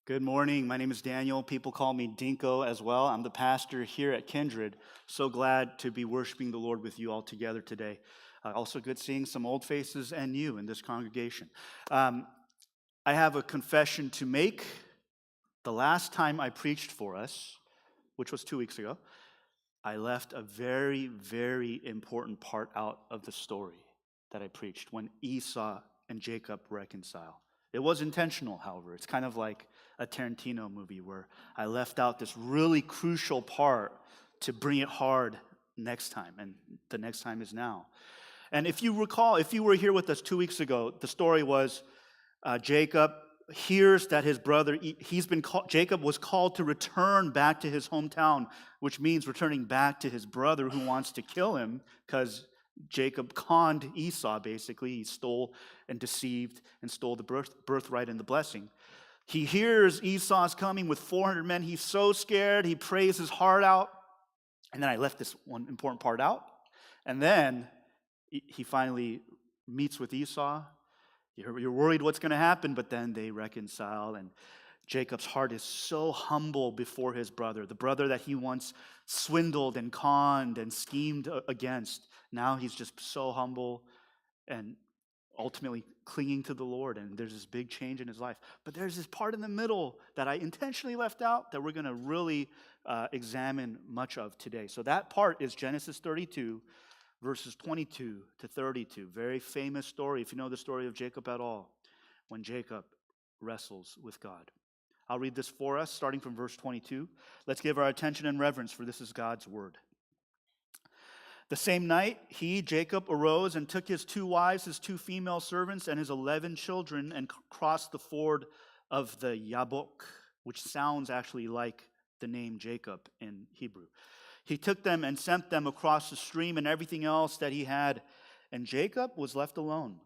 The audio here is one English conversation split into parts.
Good morning. My name is Daniel. People call me Dinko as well. I'm the pastor here at Kindred. So glad to be worshiping the Lord with you all together today. Also, good seeing some old faces and you in this congregation. Um, I have a confession to make. The last time I preached for us, which was 2 weeks ago, I left a very, very important part out of the story that I preached when Esau and Jacob reconcile. It was intentional, however. It's kind of like a Tarantino movie where I left out this really crucial part to bring it hard next time, and the next time is now. And if you recall, if you were here with us 2 weeks ago, the story was Jacob hears that his brother, Jacob was called to return back to his hometown, which means returning back to his brother who wants to kill him because Jacob conned Esau, basically. He stole and deceived and stole the birthright and the blessing. He hears Esau's coming with 400 men. He's so scared. He prays his heart out. And then I left this one important part out. And then he finally meets with Esau. You're worried what's going to happen, but then they reconcile, and Jacob's heart is so humble before his brother, the brother that he once swindled and conned and schemed against. Now he's just so humble and ultimately clinging to the Lord, and there's this big change in his life. But there's this part in the middle that I intentionally left out that we're going to really examine much of today. So that part is Genesis 32, verses 22 to 32. Very famous story, if you know the story of Jacob at all, when Jacob wrestles with God. I'll read this for us, starting from verse 22. Let's give our attention and reverence, for this is God's word. The same night, Jacob, arose and took his 2 wives, his 2 female servants, and his 11 children, and crossed the ford of the Yabok, which sounds actually like the name Jacob in Hebrew. He took them and sent them across the stream and everything else that he had. And Jacob was left alone.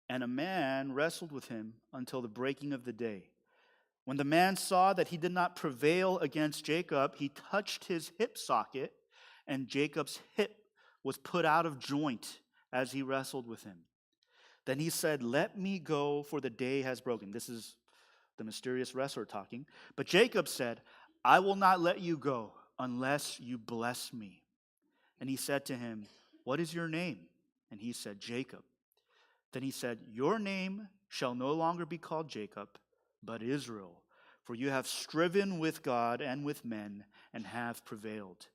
And a man wrestled with him until the breaking of the day. When the man saw that he did not prevail against Jacob, he touched his hip socket, and Jacob's hip was put out of joint as he wrestled with him. Then he said, "Let me go, for the day has broken." This is the mysterious wrestler talking. But Jacob said, "I will not let you go unless you bless me." And he said to him, "What is your name?" And he said, "Jacob." Then he said, "Your name shall no longer be called Jacob, but Israel, for you have striven with God and with men and have prevailed."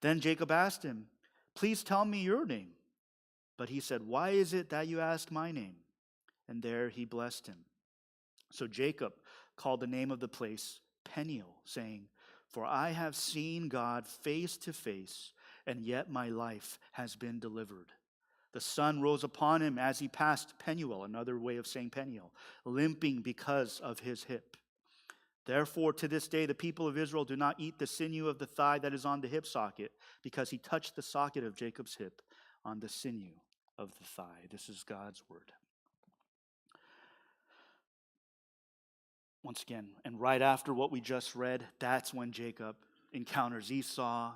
Then Jacob asked him, "Please tell me your name." But he said, "Why is it that you ask my name?" And there he blessed him. So Jacob called the name of the place Peniel, saying, "For I have seen God face to face, and yet my life has been delivered." The sun rose upon him as he passed Penuel, another way of saying Peniel, limping because of his hip. Therefore, to this day, the people of Israel do not eat the sinew of the thigh that is on the hip socket, because he touched the socket of Jacob's hip on the sinew of the thigh. This is God's word. Once again, and right after what we just read, that's when Jacob encounters Esau,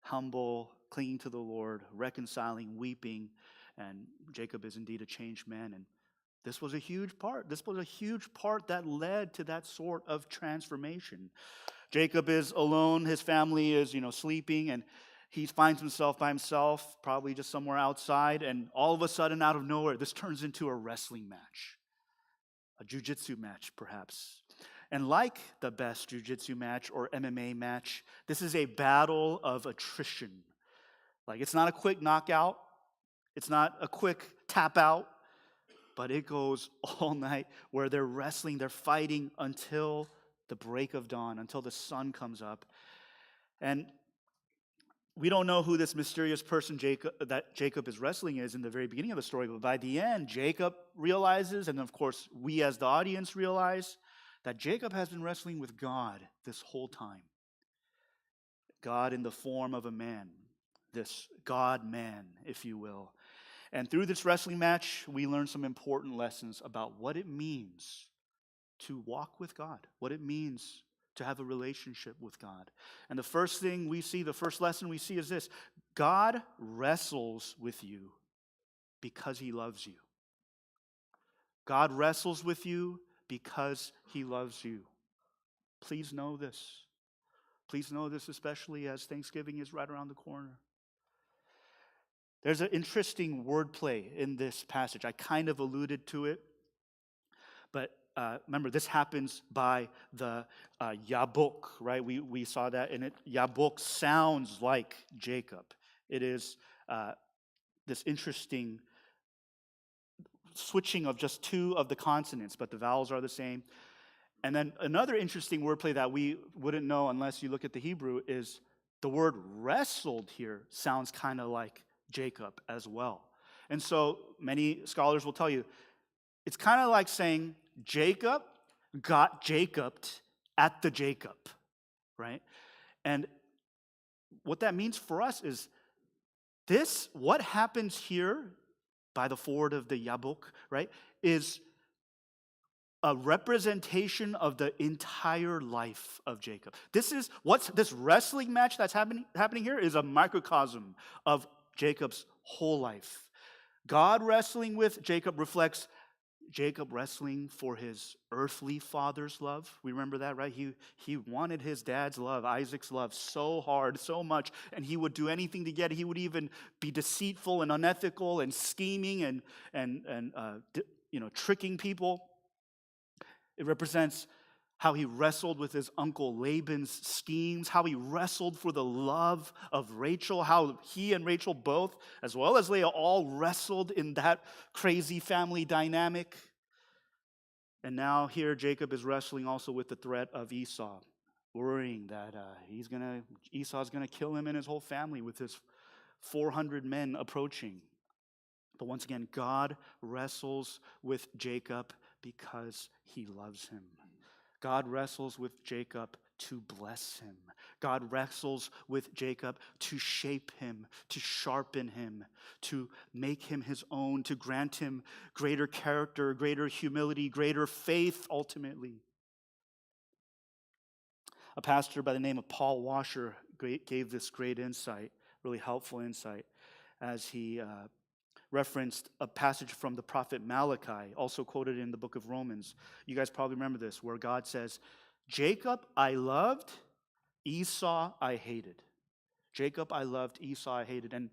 humble, clinging to the Lord, reconciling, weeping, and Jacob is indeed a changed man. And this was a huge part. This was a huge part that led to that sort of transformation. Jacob is alone. His family is, sleeping, and he finds himself by himself, probably just somewhere outside, and all of a sudden, out of nowhere, this turns into a wrestling match. A jiu-jitsu match, perhaps. And like the best jiu-jitsu match or MMA match, this is a battle of attrition. Like, it's not a quick knockout. It's not a quick tap out. But it goes all night where they're wrestling, they're fighting until the break of dawn, until the sun comes up. And we don't know who this mysterious person that Jacob is wrestling is in the very beginning of the story, but by the end, Jacob realizes, and of course, we as the audience realize, that Jacob has been wrestling with God this whole time. God in the form of a man, this God-man, if you will. And through this wrestling match, we learn some important lessons about what it means to walk with God, what it means to have a relationship with God. And the first lesson we see is this: God wrestles with you because he loves you. God wrestles with you because he loves you. Please know this. Please know this, especially as Thanksgiving is right around the corner. There's an interesting wordplay in this passage. I kind of alluded to it, but remember, this happens by the Yabok, right? We saw that in it. Yabok sounds like Jacob. It is this interesting switching of just two of the consonants, but the vowels are the same. And then another interesting wordplay that we wouldn't know unless you look at the Hebrew is the word wrestled here sounds kind of like Jacob as well. And so many scholars will tell you, it's kind of like saying Jacob got Jacobed at the Jacob, right? And what that means for us is what happens here by the ford of the Yabok, right, is a representation of the entire life of Jacob. This wrestling match that's happening here is a microcosm of Jacob's whole life. God wrestling with Jacob reflects Jacob wrestling for his earthly father's love. We remember that, right? He wanted his dad's love, Isaac's love, so hard, so much, and he would do anything to get it. He would even be deceitful and unethical and scheming and tricking people. It represents how he wrestled with his uncle Laban's schemes, how he wrestled for the love of Rachel, how he and Rachel both, as well as Leah, all wrestled in that crazy family dynamic. And now here Jacob is wrestling also with the threat of Esau, worrying that Esau's going to kill him and his whole family with his 400 men approaching. But once again, God wrestles with Jacob because he loves him. God wrestles with Jacob to bless him. God wrestles with Jacob to shape him, to sharpen him, to make him his own, to grant him greater character, greater humility, greater faith, ultimately. A pastor by the name of Paul Washer gave this great insight, really helpful insight, as he referenced a passage from the prophet Malachi, also quoted in the book of Romans. You guys probably remember this, where God says, Jacob I loved, Esau I hated. Jacob I loved, Esau I hated. And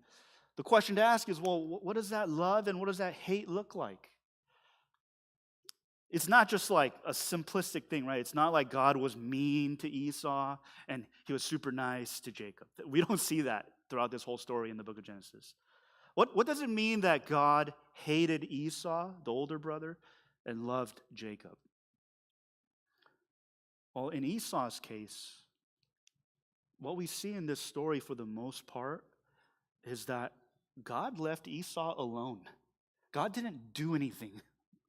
the question to ask is, well, what does that love and what does that hate look like? It's not just like a simplistic thing, right? It's not like God was mean to Esau and he was super nice to Jacob. We don't see that throughout this whole story in the book of Genesis. What does it mean that God hated Esau, the older brother, and loved Jacob? Well, in Esau's case, what we see in this story for the most part is that God left Esau alone. God didn't do anything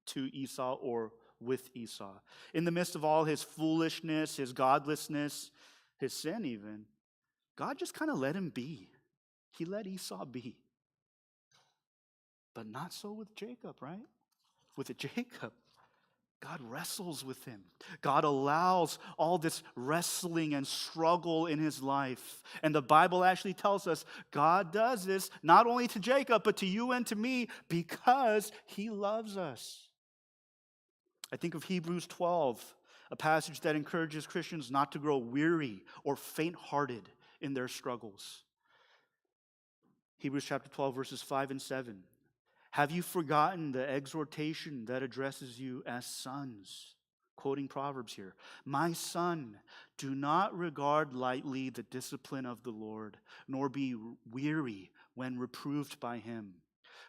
to Esau or with Esau. In the midst of all his foolishness, his godlessness, his sin even, God just kind of let him be. He let Esau be. But not so with Jacob, right? With Jacob, God wrestles with him. God allows all this wrestling and struggle in his life. And the Bible actually tells us God does this not only to Jacob, but to you and to me because he loves us. I think of Hebrews 12, a passage that encourages Christians not to grow weary or faint-hearted in their struggles. Hebrews chapter 12, verses 5 and 7. Have you forgotten the exhortation that addresses you as sons? Quoting Proverbs here. My son, do not regard lightly the discipline of the Lord, nor be weary when reproved by him.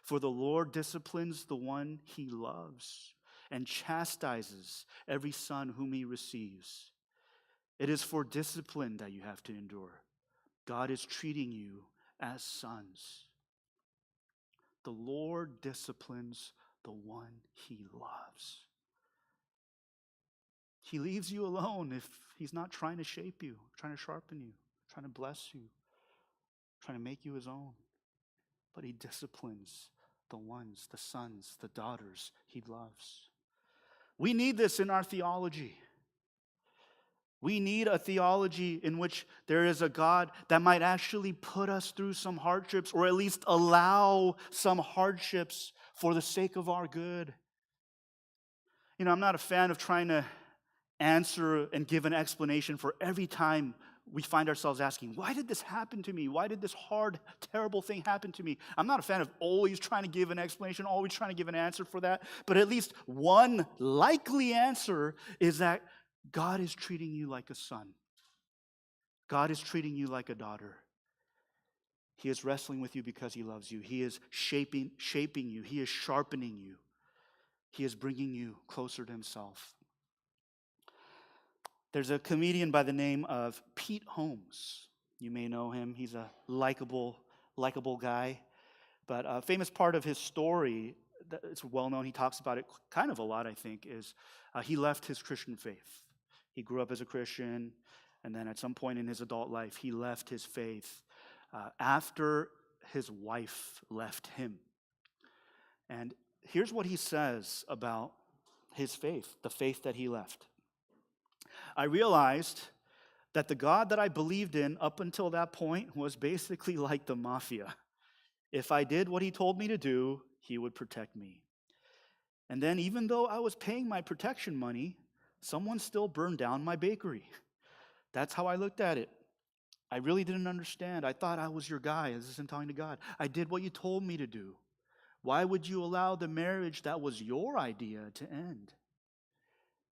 For the Lord disciplines the one he loves and chastises every son whom he receives. It is for discipline that you have to endure. God is treating you as sons. The Lord disciplines the one he loves. He leaves you alone if he's not trying to shape you, trying to sharpen you, trying to bless you, trying to make you his own. But he disciplines the ones, the sons, the daughters he loves. We need this in our theology. We need a theology in which there is a God that might actually put us through some hardships or at least allow some hardships for the sake of our good. I'm not a fan of trying to answer and give an explanation for every time we find ourselves asking, why did this happen to me? Why did this hard, terrible thing happen to me? I'm not a fan of always trying to give an explanation, always trying to give an answer for that. But at least one likely answer is that God is treating you like a son. God is treating you like a daughter. He is wrestling with you because he loves you. He is shaping you. He is sharpening you. He is bringing you closer to himself. There's a comedian by the name of Pete Holmes. You may know him. He's a likable guy. But a famous part of his story, it's well known, he talks about it kind of a lot, I think, is he left his Christian faith. He grew up as a Christian, and then at some point in his adult life, he left his faith after his wife left him. And here's what he says about his faith, the faith that he left. I realized that the God that I believed in up until that point was basically like the mafia. If I did what he told me to do, he would protect me. And then even though I was paying my protection money, someone still burned down my bakery. That's how I looked at it. I really didn't understand. I thought I was your guy. This isn't talking to God. I did what you told me to do. Why would you allow the marriage that was your idea to end?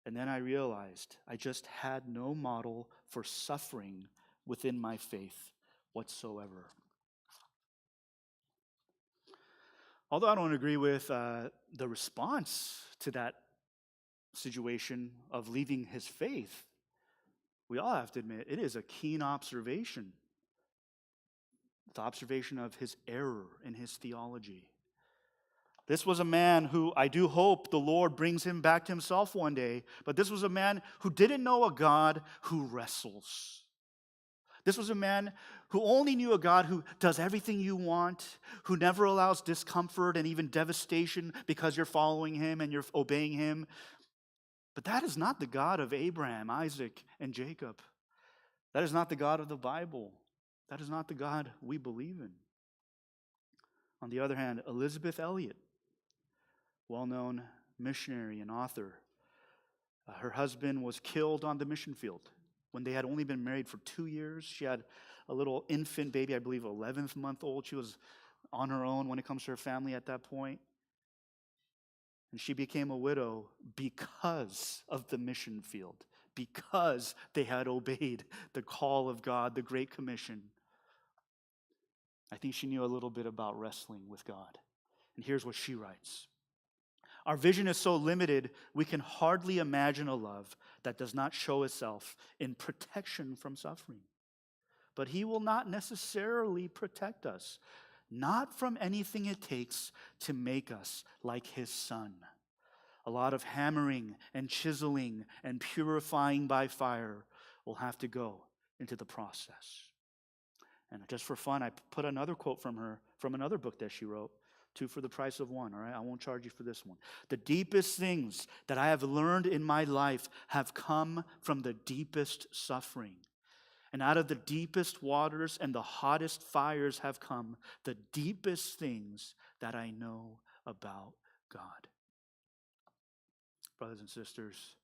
And then I realized I just had no model for suffering within my faith whatsoever. Although I don't agree with the response to that situation of leaving his faith, we all have to admit it is a keen observation. The observation of his error in his theology. This was a man who I do hope the Lord brings him back to himself one day, but this was a man who didn't know a God who wrestles. This was a man who only knew a God who does everything you want, who never allows discomfort and even devastation because you're following him and you're obeying him. But that is not the God of Abraham, Isaac, and Jacob. That is not the God of the Bible. That is not the God we believe in. On the other hand, Elisabeth Elliot, well-known missionary and author, her husband was killed on the mission field when they had only been married for 2 years. She had a little infant baby, I believe 11th month old. She was on her own when it comes to her family at that point. And she became a widow because of the mission field, because they had obeyed the call of God, the Great Commission. I think she knew a little bit about wrestling with God. And here's what she writes. Our vision is so limited, we can hardly imagine a love that does not show itself in protection from suffering. But he will not necessarily protect us, not from anything it takes to make us like his son. A lot of hammering and chiseling and purifying by fire will have to go into the process. And just for fun, I put another quote from her, from another book that she wrote, Two for the Price of One, all right? I won't charge you for this one. The deepest things that I have learned in my life have come from the deepest suffering. And out of the deepest waters and the hottest fires have come the deepest things that I know about God. Brothers and sisters,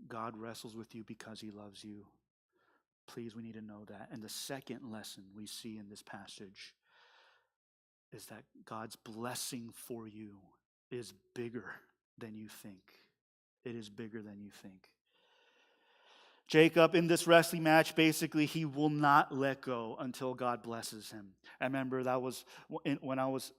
God wrestles with you because he loves you. Please, we need to know that. And the second lesson we see in this passage is that God's blessing for you is bigger than you think. It is bigger than you think. Jacob, in this wrestling match, basically, he will not let go until God blesses him. I remember that was when I was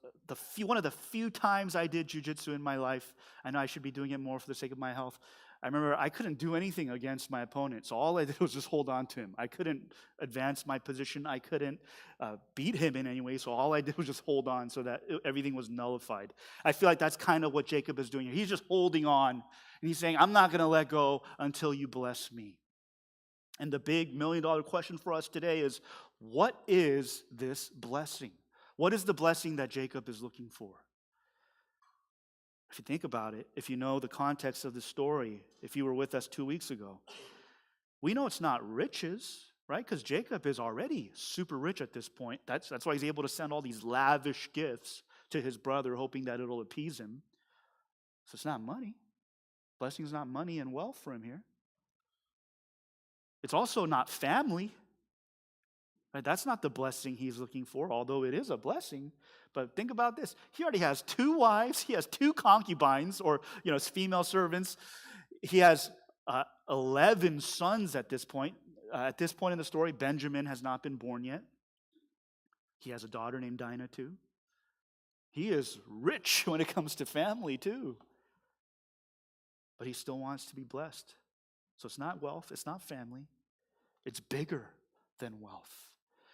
one of the few times I did jiu-jitsu in my life. I know I should be doing it more for the sake of my health. I remember I couldn't do anything against my opponent, so all I did was just hold on to him. I couldn't advance my position. I couldn't beat him in any way, so all I did was just hold on so that everything was nullified. I feel like that's kind of what Jacob is doing here. He's just holding on, and he's saying, I'm not going to let go until you bless me. And the big $1 million question for us today is, what is this blessing? What is the blessing that Jacob is looking for? If you think about it, if you know the context of the story, if you were with us 2 weeks ago, we know it's not riches, right? Because Jacob is already super rich at this point. That's why he's able to send all these lavish gifts to his brother, hoping that it'll appease him. So it's not money. Blessing is not money and wealth for him here. It's also not family. Right? That's not the blessing he's looking for, although it is a blessing. But think about this. He already has 2 wives. He has 2 concubines, or female servants. He has 11 sons at this point. At this point in the story, Benjamin has not been born yet. He has a daughter named Dinah too. He is rich when it comes to family too. But he still wants to be blessed. So it's not wealth, it's not family. It's bigger than wealth.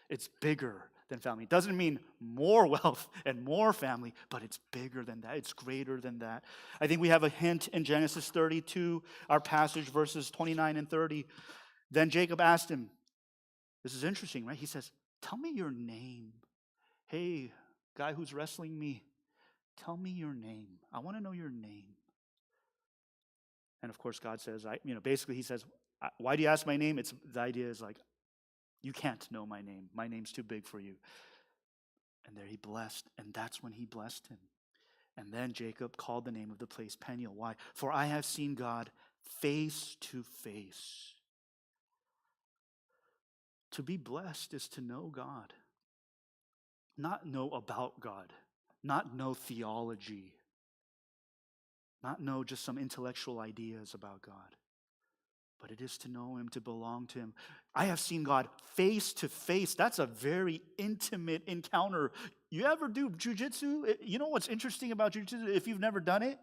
It's bigger than family. It doesn't mean more wealth and more family, but it's bigger than that. It's greater than that. I think we have a hint in Genesis 32, our passage, verses 29 and 30. Then Jacob asked him, this is interesting, right? He says, tell me your name. Hey, guy who's wrestling me, tell me your name. I want to know your name. And of course, God says, basically he says, why do you ask my name? The idea is like, you can't know my name. My name's too big for you. And there he blessed, and that's when he blessed him. And then Jacob called the name of the place Peniel. Why? For I have seen God face to face. To be blessed is to know God. Not know about God. Not know theology. Not know just some intellectual ideas about God. But it is to know him, to belong to him. I have seen God face to face. That's a very intimate encounter. You ever do jujitsu? You know what's interesting about jujitsu? If you've never done it,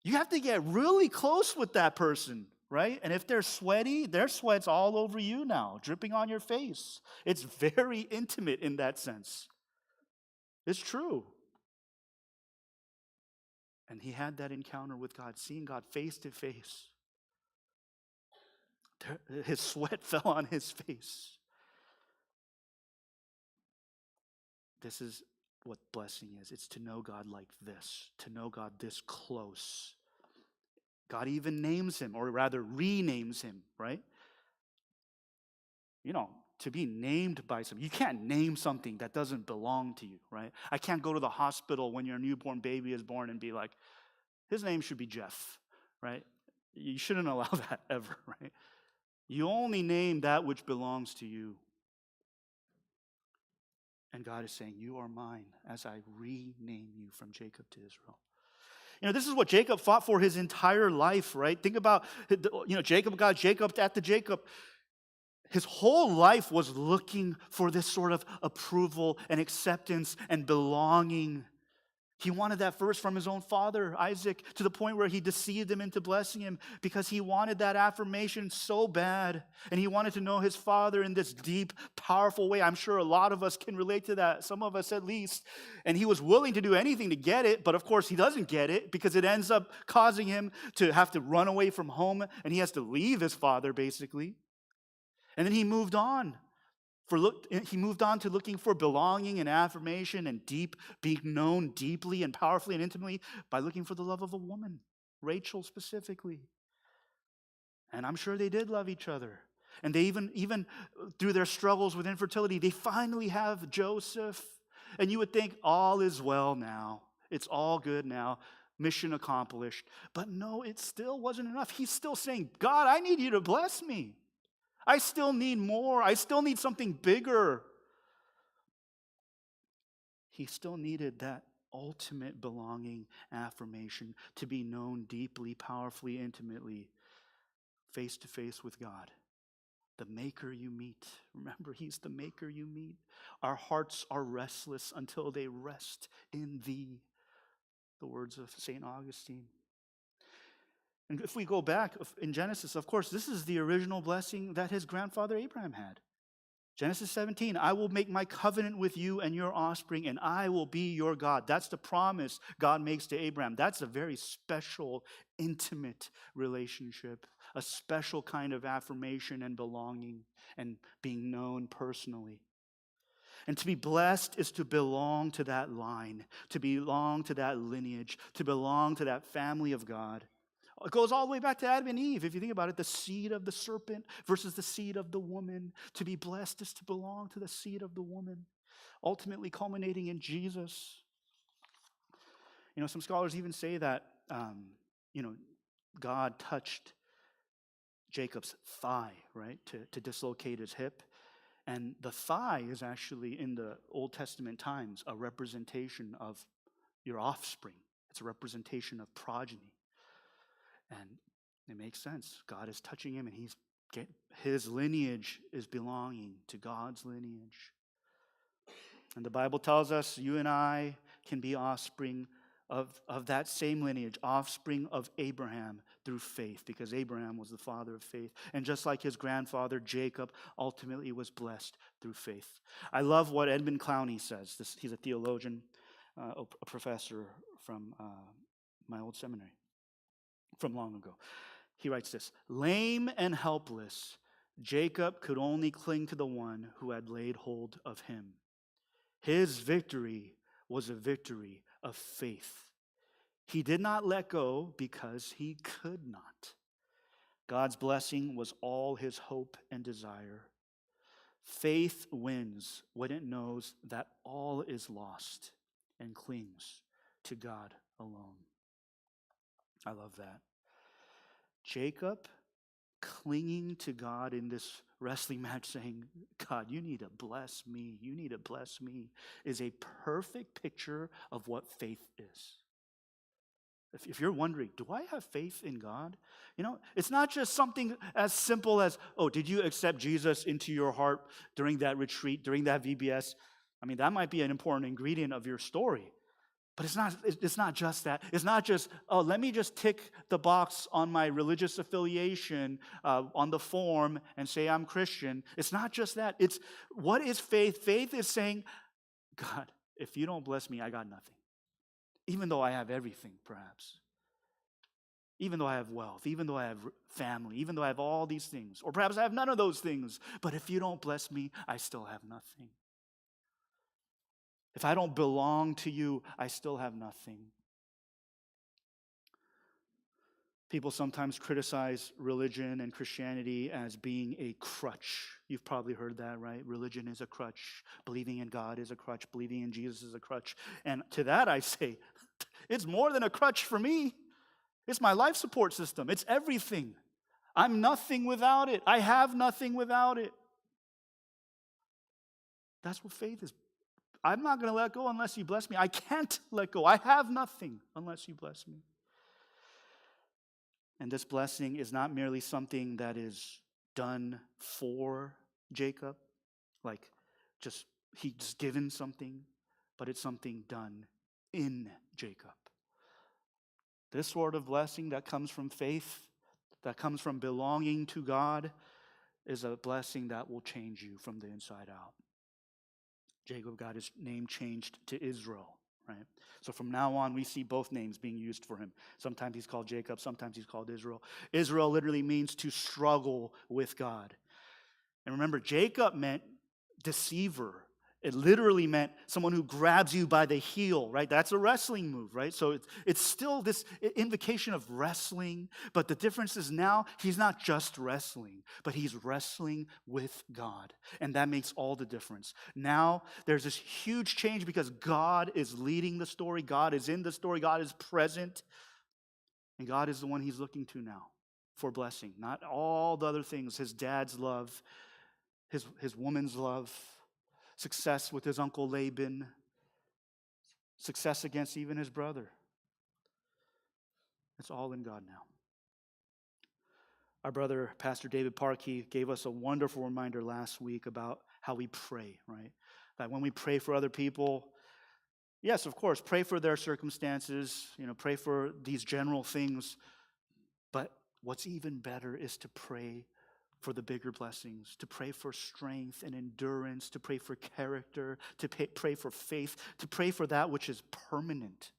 you have to get really close with that person, right? And if they're sweaty, their sweat's all over you now, dripping on your face. It's very intimate in that sense. It's true. And he had that encounter with God, seeing God face to face. His sweat fell on his face. This is what blessing is. It's to know God like this, to know God this close. God even names him, or rather renames him, right? To be named by something. You can't name something that doesn't belong to you, right? I can't go to the hospital when your newborn baby is born and be like, his name should be Jeff, right? You shouldn't allow that ever, right? You only name that which belongs to you. And God is saying, you are mine as I rename you from Jacob to Israel. This is what Jacob fought for his entire life, right? Think about, Jacob got Jacob after Jacob. His whole life was looking for this sort of approval and acceptance and belonging. He wanted that first from his own father, Isaac, to the point where he deceived him into blessing him because he wanted that affirmation so bad. And he wanted to know his father in this deep, powerful way. I'm sure a lot of us can relate to that, some of us at least. And he was willing to do anything to get it, but of course he doesn't get it because it ends up causing him to have to run away from home, and he has to leave his father, basically. And then he moved on. He moved on to looking for belonging and affirmation and being known deeply and powerfully and intimately by looking for the love of a woman, Rachel specifically. And I'm sure they did love each other. And they even through their struggles with infertility, they finally have Joseph. And you would think all is well now. It's all good now. Mission accomplished. But no, it still wasn't enough. He's still saying, God, I need you to bless me. I still need more. I still need something bigger. He still needed that ultimate belonging, affirmation, to be known deeply, powerfully, intimately, face to face with God. The maker you meet. Remember, he's the maker you meet. Our hearts are restless until they rest in thee. The words of St. Augustine. And if we go back in Genesis, of course, this is the original blessing that his grandfather Abraham had. Genesis 17, I will make my covenant with you and your offspring, and I will be your God. That's the promise God makes to Abraham. That's a very special, intimate relationship, a special kind of affirmation and belonging and being known personally. And to be blessed is to belong to that line, to belong to that lineage, to belong to that family of God. It goes all the way back to Adam and Eve. If you think about it, the seed of the serpent versus the seed of the woman. To be blessed is to belong to the seed of the woman, ultimately culminating in Jesus. Some scholars even say that, God touched Jacob's thigh, right, to dislocate his hip. And the thigh is actually, in the Old Testament times, a representation of your offspring. It's a representation of progeny. And it makes sense. God is touching him, and his lineage is belonging to God's lineage. And the Bible tells us you and I can be offspring of that same lineage, offspring of Abraham through faith, because Abraham was the father of faith. And just like his grandfather, Jacob, ultimately was blessed through faith. I love what Edmund Clowney says. He's a theologian, a professor from my old seminary from long ago. He writes this: lame and helpless, Jacob could only cling to the one who had laid hold of him. His victory was a victory of faith. He did not let go because he could not. God's blessing was all his hope and desire. Faith wins when it knows that all is lost and clings to God alone. I love that. Jacob clinging to God in this wrestling match, saying, God, you need to bless me. You need to bless me, is a perfect picture of what faith is. If you're wondering, do I have faith in God? It's not just something as simple as, oh, did you accept Jesus into your heart during that retreat, during that VBS? I mean, that might be an important ingredient of your story. But it's not just that. It's not just, oh, let me just tick the box on my religious affiliation on the form and say I'm Christian. It's not just that. It's, what is faith? Faith is saying, God, if you don't bless me, I got nothing. Even though I have everything, perhaps. Even though I have wealth, even though I have family, even though I have all these things. Or perhaps I have none of those things. But if you don't bless me, I still have nothing. If I don't belong to you, I still have nothing. People sometimes criticize religion and Christianity as being a crutch. You've probably heard that, right? Religion is a crutch. Believing in God is a crutch. Believing in Jesus is a crutch. And to that I say, it's more than a crutch for me. It's my life support system. It's everything. I'm nothing without it. I have nothing without it. That's what faith is. I'm not going to let go unless you bless me. I can't let go. I have nothing unless you bless me. And this blessing is not merely something that is done for Jacob, like he's given something, but it's something done in Jacob. This sort of blessing that comes from faith, that comes from belonging to God, is a blessing that will change you from the inside out. Jacob got his name changed to Israel, right? So from now on, we see both names being used for him. Sometimes he's called Jacob, sometimes he's called Israel. Israel literally means to struggle with God. And remember, Jacob meant deceiver. It literally meant someone who grabs you by the heel, right? That's a wrestling move, right? So it's still this invocation of wrestling, but the difference is now he's not just wrestling, but he's wrestling with God. And that makes all the difference. Now there's this huge change because God is leading the story. God is in the story. God is present. And God is the one he's looking to now for blessing. Not all the other things, his dad's love, his woman's love, success with his uncle Laban, success against even his brother. It's all in God now. Our brother, Pastor David Parkey, gave us a wonderful reminder last week about how we pray, right? That when we pray for other people, yes, of course, pray for their circumstances, pray for these general things. But what's even better is to pray for the bigger blessings, to pray for strength and endurance, to pray for character, to pray for faith, to pray for that which is permanent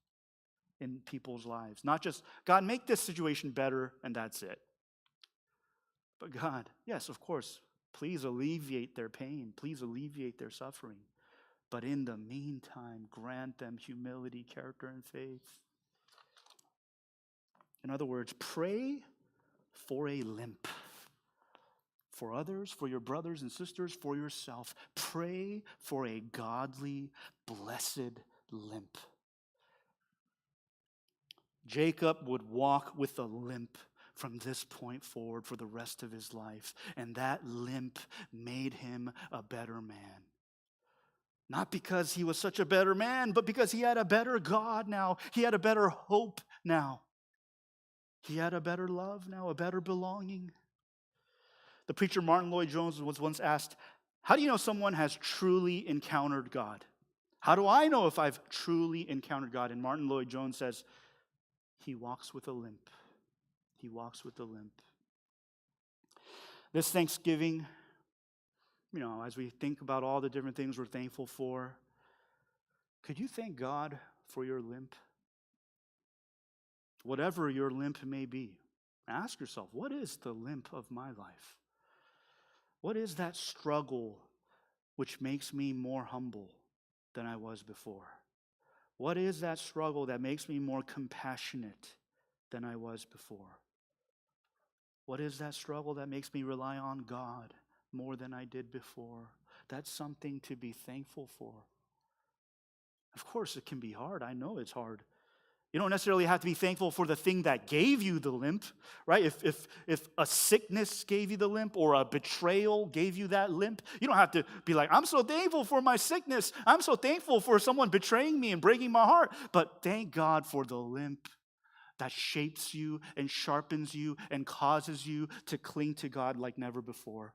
in people's lives. Not just, God, make this situation better, and that's it. But God, yes, of course, please alleviate their pain. Please alleviate their suffering. But in the meantime, grant them humility, character, and faith. In other words, pray for a limp. For others, for your brothers and sisters, for yourself. Pray for a godly, blessed limp. Jacob would walk with a limp from this point forward for the rest of his life. And that limp made him a better man. Not because he was such a better man, but because he had a better God now. He had a better hope now. He had a better love now, a better belonging. The preacher Martin Lloyd-Jones was once asked, how do you know someone has truly encountered God? How do I know if I've truly encountered God? And Martin Lloyd-Jones says, he walks with a limp. He walks with a limp. This Thanksgiving, as we think about all the different things we're thankful for, could you thank God for your limp? Whatever your limp may be, ask yourself, what is the limp of my life? What is that struggle which makes me more humble than I was before? What is that struggle that makes me more compassionate than I was before? What is that struggle that makes me rely on God more than I did before? That's something to be thankful for. Of course, it can be hard. I know it's hard. You don't necessarily have to be thankful for the thing that gave you the limp, right? If a sickness gave you the limp or a betrayal gave you that limp, you don't have to be like, I'm so thankful for my sickness. I'm so thankful for someone betraying me and breaking my heart. But thank God for the limp that shapes you and sharpens you and causes you to cling to God like never before.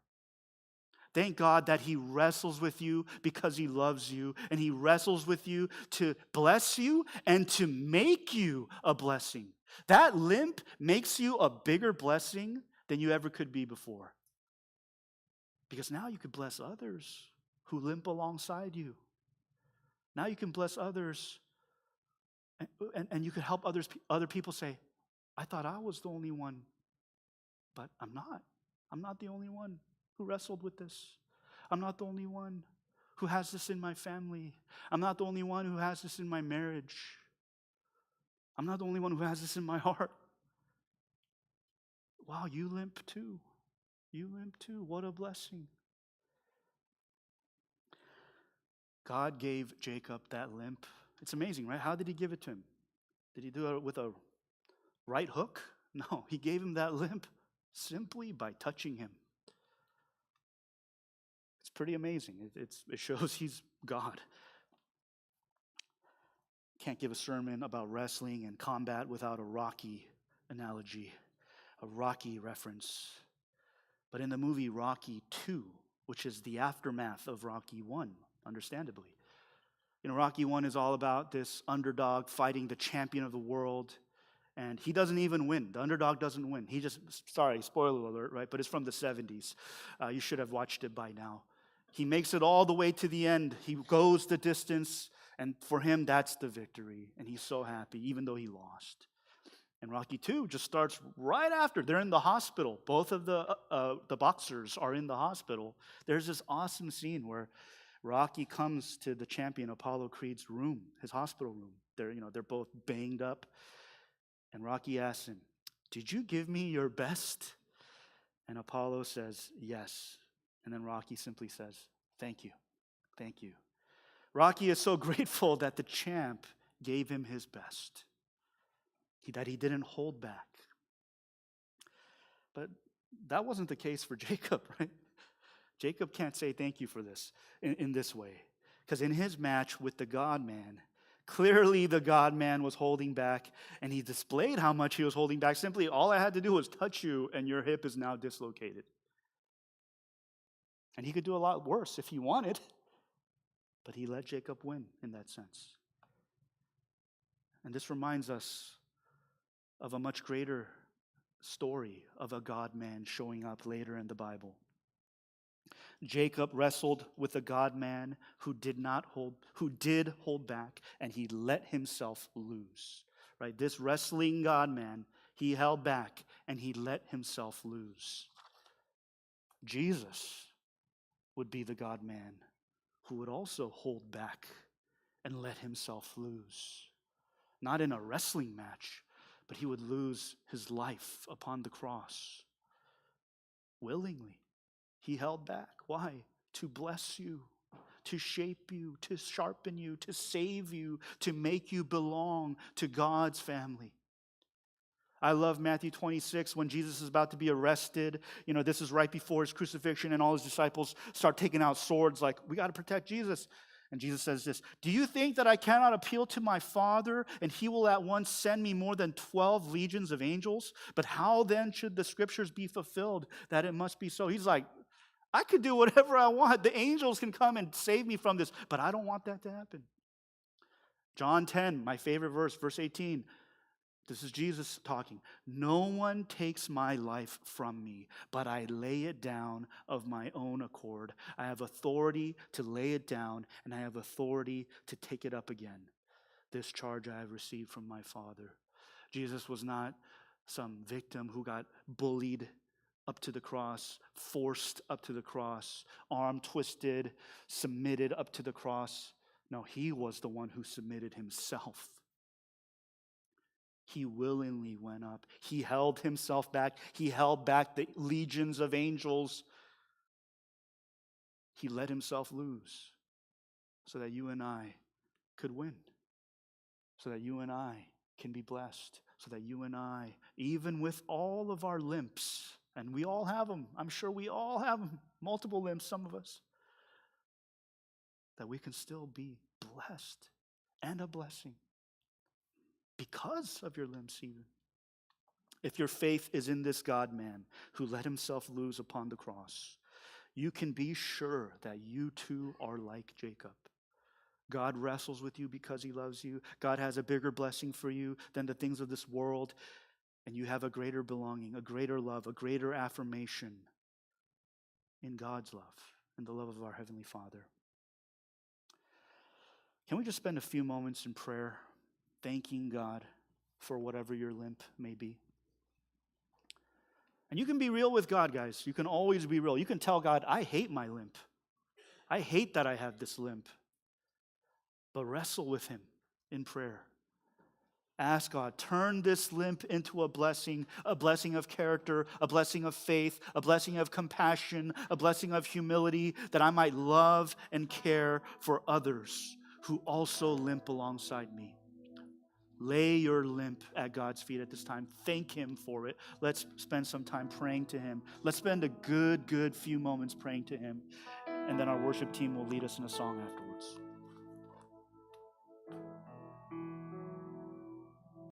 Thank God that he wrestles with you because he loves you, and he wrestles with you to bless you and to make you a blessing. That limp makes you a bigger blessing than you ever could be before. Because now you could bless others who limp alongside you. Now you can bless others, and you can help other people say, I thought I was the only one, but I'm not. I'm not the only one who wrestled with this. I'm not the only one who has this in my family. I'm not the only one who has this in my marriage. I'm not the only one who has this in my heart. Wow, you limp too. You limp too. What a blessing. God gave Jacob that limp. It's amazing, right? How did he give it to him? Did he do it with a right hook? No, he gave him that limp simply by touching him. It's pretty amazing. It shows he's God. Can't give a sermon about wrestling and combat without a Rocky analogy, a Rocky reference. But in the movie Rocky II, which is the aftermath of Rocky I, understandably, Rocky I is all about this underdog fighting the champion of the world, and he doesn't even win. The underdog doesn't win. Sorry, spoiler alert, right? But it's from the 70s. You should have watched it by now. He makes it all the way to the end. He goes the distance, and for him, that's the victory. And he's so happy, even though he lost. And Rocky II just starts right after. They're in the hospital. Both of the boxers are in the hospital. There's this awesome scene where Rocky comes to the champion Apollo Creed's room, his hospital room. They're both banged up. And Rocky asks him, "Did you give me your best?" And Apollo says, "Yes." And then Rocky simply says, "Thank you. Thank you." Rocky is so grateful that the champ gave him his best, that he didn't hold back. But that wasn't the case for Jacob, right? Jacob can't say thank you for this in this way. Because in his match with the God-man, clearly the God-man was holding back, and he displayed how much he was holding back. Simply, all I had to do was touch you, and your hip is now dislocated. And he could do a lot worse if he wanted, but he let Jacob win in that sense. And this reminds us of a much greater story of a God-man showing up later in the Bible. Jacob wrestled with a God-man who did hold back, and he let himself lose. Right? This wrestling God-man, he held back and he let himself lose. Jesus would be the God-man who would also hold back and let himself lose. Not in a wrestling match, but he would lose his life upon the cross. Willingly, he held back. Why? To bless you, to shape you, to sharpen you, to save you, to make you belong to God's family. I love Matthew 26 when Jesus is about to be arrested. This is right before his crucifixion, and all his disciples start taking out swords like, we got to protect Jesus. And Jesus says this, do you think that I cannot appeal to my Father, and he will at once send me more than 12 legions of angels? But how then should the scriptures be fulfilled that it must be so? He's like, I could do whatever I want. The angels can come and save me from this, but I don't want that to happen. John 10, my favorite verse, verse 18. This is Jesus talking. No one takes my life from me, but I lay it down of my own accord. I have authority to lay it down, and I have authority to take it up again. This charge I have received from my Father. Jesus was not some victim who got bullied up to the cross, forced up to the cross, arm twisted, submitted up to the cross. No, he was the one who submitted himself. He willingly went up. He held himself back. He held back the legions of angels. He let himself lose so that you and I could win, so that you and I can be blessed, so that you and I, even with all of our limps, and we all have them, I'm sure we all have them, multiple limps, some of us, that we can still be blessed and a blessing. Because of your limbs even. If your faith is in this God-man who let himself lose upon the cross, you can be sure that you too are like Jacob. God wrestles with you because he loves you. God has a bigger blessing for you than the things of this world. And you have a greater belonging, a greater love, a greater affirmation in God's love, in the love of our Heavenly Father. Can we just spend a few moments in prayer, thanking God for whatever your limp may be? And you can be real with God, guys. You can always be real. You can tell God, I hate my limp. I hate that I have this limp. But wrestle with him in prayer. Ask God, turn this limp into a blessing of character, a blessing of faith, a blessing of compassion, a blessing of humility, that I might love and care for others who also limp alongside me. Lay your limp at God's feet at this time. Thank him for it. Let's spend some time praying to him. Let's spend a good few moments praying to him. And then our worship team will lead us in a song afterwards.